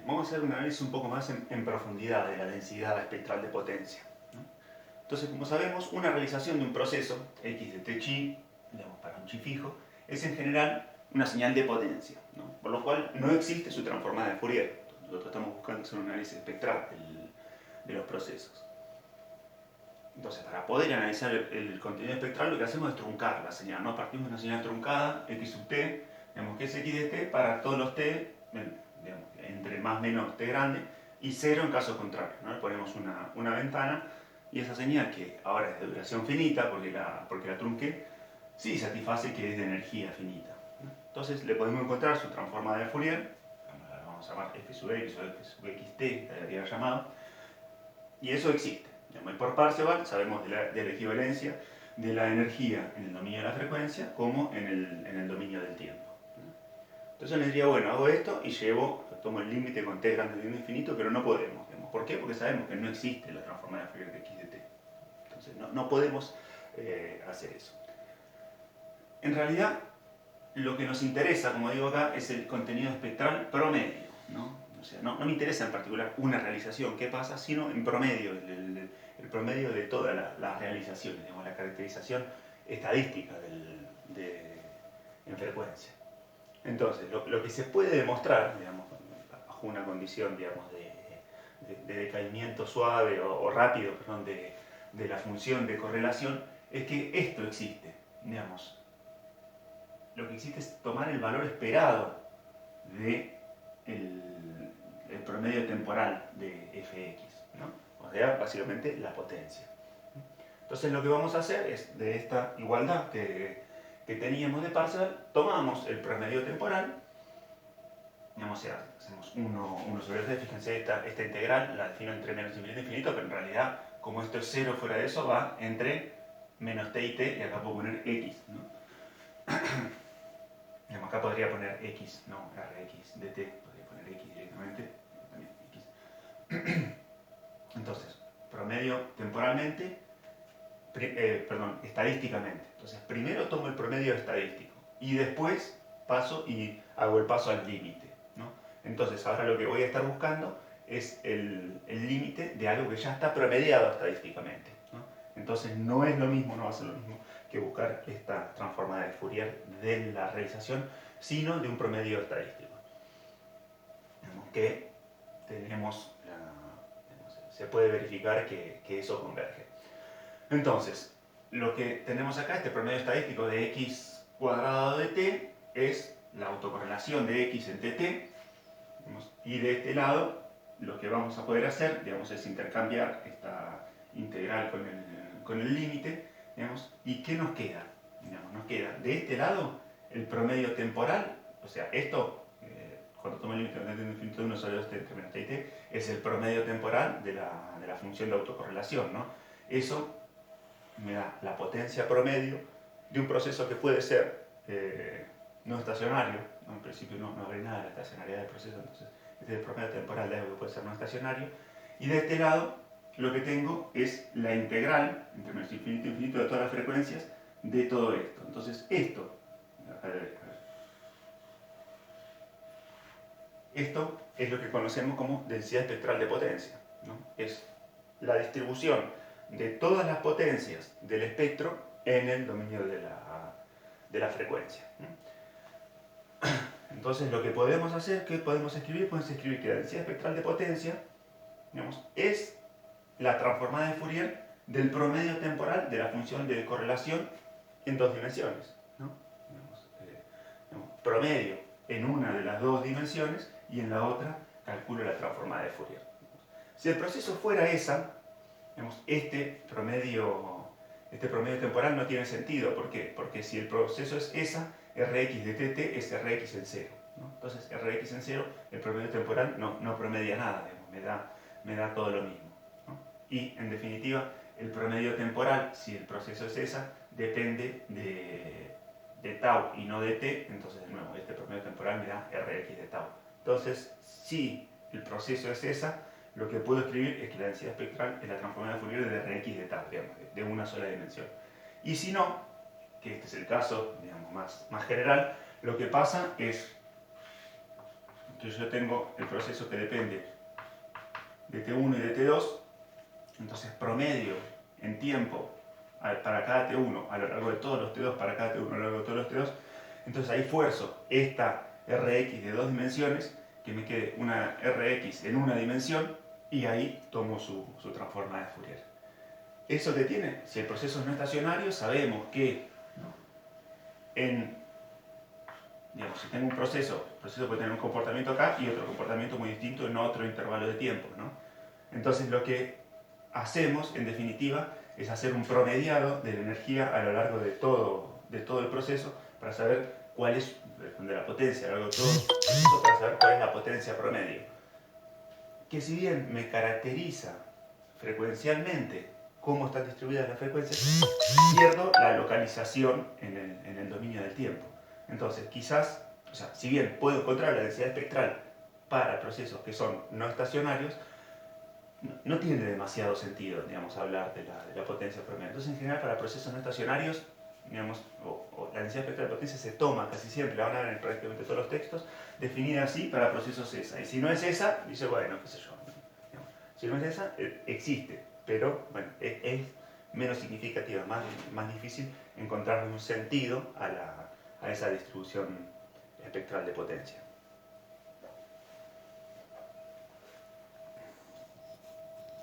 vamos a hacer un análisis un poco más en profundidad de la densidad espectral de potencia, ¿no? Entonces, como sabemos, una realización de un proceso, x de t chi, digamos, para un chi fijo, es en general una señal de potencia, ¿no? Por lo cual no existe su transformada de Fourier. Nosotros estamos buscando hacer un análisis espectral de los procesos. Entonces, para poder analizar el contenido espectral, lo que hacemos es truncar la señal, ¿no? Partimos de una señal truncada, x sub t, digamos que es x de t para todos los t, digamos, entre más menos t grande, y 0 en caso contrario, ¿no? Le ponemos una ventana, y esa señal, que ahora es de duración finita, porque la trunqué, sí satisface que es de energía finita, ¿no? Entonces le podemos encontrar su transformada de Fourier, la vamos a llamar f sub x o f sub xt, debería haber llamado, y eso existe. Y por Parseval sabemos de la equivalencia de la energía en el dominio de la frecuencia como en el dominio del tiempo. Entonces les diría, bueno, hago esto y tomo el límite con t grande de 1 infinito, pero no podemos. ¿Por qué? Porque sabemos que no existe la transformada de Fourier de x de t. Entonces no podemos hacer eso. En realidad, lo que nos interesa, como digo acá, es el contenido espectral promedio, ¿no? O sea, no me interesa en particular una realización, qué pasa, sino en promedio, el promedio de todas las realizaciones, digamos, la caracterización estadística en frecuencia. Entonces, lo que se puede demostrar, digamos, bajo una condición, digamos, de decaimiento suave o rápido, perdón, de la función de correlación, es que esto existe, digamos. Lo que existe es tomar el valor esperado de el promedio temporal de fx, ¿no? O sea, básicamente la potencia. Entonces lo que vamos a hacer es, de esta igualdad que teníamos de Parseval, tomamos el promedio temporal, digamos, o sea, hacemos 1 sobre t, fíjense esta integral, la defino entre menos infinito e infinito, pero en realidad, como esto es 0 fuera de eso, va entre menos t y t, y acá puedo poner x, ¿no? Acá podría poner x, no rx de t, podría poner x directamente, también x. Entonces, promedio temporalmente, estadísticamente. Entonces, primero tomo el promedio estadístico y después paso y hago el paso al límite, ¿no? Entonces, ahora lo que voy a estar buscando es el límite de algo que ya está promediado estadísticamente, ¿no? Entonces, no es lo mismo, no va a ser lo mismo que buscar esta transformada de Fourier de la realización, sino de un promedio estadístico. Que tenemos, se puede verificar que eso converge. Entonces, lo que tenemos acá, este promedio estadístico de x cuadrado de t, es la autocorrelación de x en tt, y de este lado lo que vamos a poder hacer, digamos, es intercambiar esta integral con el límite, digamos, y ¿qué nos queda? Digamos, nos queda de este lado el promedio temporal, o sea, esto, cuando tomo el límite de infinito de 1 sobre 2t entre menos t y t, es el promedio temporal de la función de autocorrelación, ¿no? Eso me da la potencia promedio de un proceso que puede ser no estacionario, ¿no? En principio no habrá nada de la estacionariedad del proceso, entonces este es el promedio temporal de algo que puede ser no estacionario, y de este lado lo que tengo es la integral entre menos infinito e infinito de todas las frecuencias de todo esto. Entonces esto es lo que conocemos como densidad espectral de potencia, ¿no? Es la distribución de todas las potencias del espectro en el dominio de la frecuencia. Entonces lo que podemos hacer, ¿qué podemos escribir? Podemos escribir que la densidad espectral de potencia, digamos, es la transformada de Fourier del promedio temporal de la función de correlación en dos dimensiones, ¿no? Promedio en una de las dos dimensiones y en la otra calculo la transformada de Fourier. Si el proceso fuera esa, digamos, este promedio temporal no tiene sentido. ¿Por qué? Porque si el proceso es esa, Rx de tt es Rx en 0, ¿no? Entonces, Rx en 0, el promedio temporal no promedia nada, digamos, me da todo lo mismo, ¿no? Y, en definitiva, el promedio temporal, si el proceso es esa, depende de tau y no de t, entonces, de nuevo, este promedio temporal me da Rx de tau. Entonces, si el proceso es esa, lo que puedo escribir es que la densidad espectral es la transformada de Fourier de Rx de tau, digamos, de una sola dimensión. Y si no, que este es el caso, digamos, más general, lo que pasa es que yo tengo el proceso que depende de T1 y de T2, entonces promedio en tiempo para cada T1 a lo largo de todos los T2 para cada T1 a lo largo de todos los T2, entonces ahí fuerzo esta Rx de 2 dimensiones, que me quede una Rx en una dimensión, y ahí tomo su transformada de Fourier. ¿Eso qué tiene? Si el proceso es no estacionario, sabemos que digamos, si tengo un proceso, el proceso puede tener un comportamiento acá y otro comportamiento muy distinto en otro intervalo de tiempo, ¿no? Entonces lo que hacemos, en definitiva, es hacer un promediado de la energía a lo largo de todo el proceso para saber cuál es, de la potencia a lo largo de todo el proceso, para saber cuál es la potencia promedio. Que si bien me caracteriza frecuencialmente cómo están distribuidas las frecuencias, pierdo la localización en el dominio del tiempo. Entonces, quizás, o sea, si bien puedo encontrar la densidad espectral para procesos que son no estacionarios, no tiene demasiado sentido, digamos, hablar de la potencia promedio. Entonces, en general, para procesos no estacionarios, digamos, la densidad espectral de potencia se toma casi siempre, la van a ver en prácticamente todos los textos, definida así para procesos esa. Y si no es esa, dice, bueno, qué sé yo. Digamos, si no es esa, existe, pero bueno, es menos significativa, más difícil encontrar un sentido a esa distribución espectral de potencia.